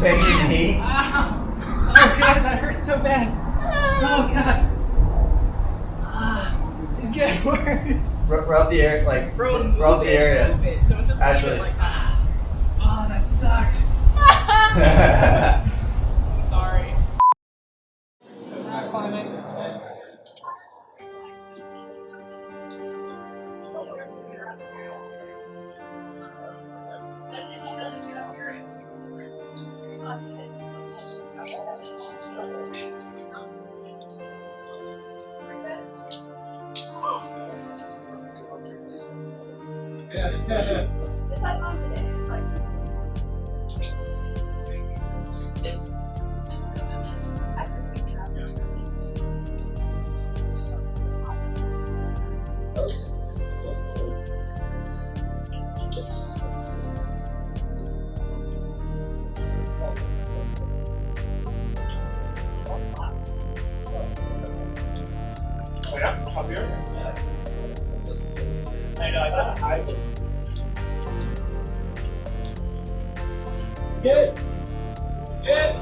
banging knee. Ow. Oh god, that hurts so bad. Oh god. It's getting worse. Rub the air, like, Bro, rub the area. Move it. Don't just Actually. leave it like that. Oh, that sucked. Sorry. Not climbing. It's like confident. It's like. I perceive that. Oh yeah, up here. I know, I got a high. Good. Good.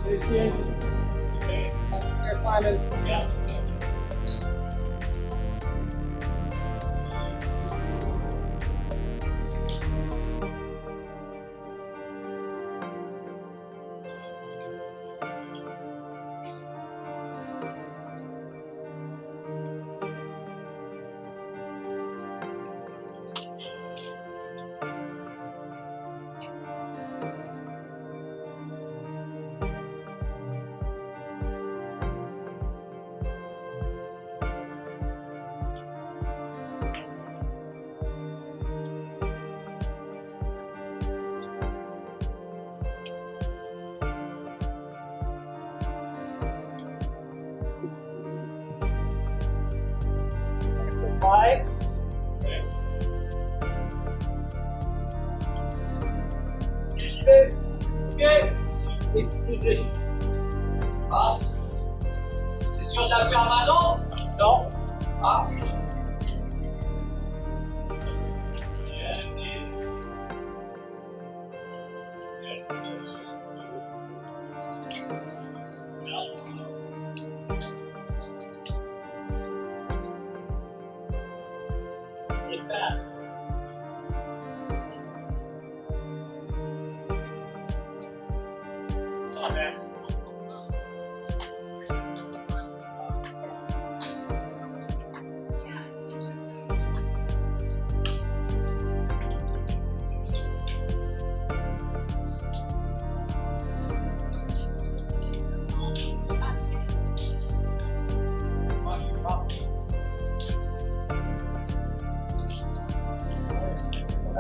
Lucien. Start climbing. Yeah. Five. Good. Good. Easy. Ah. C'est sur de la permanente? Non. Ah. Fast. Okay.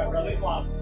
Really fun.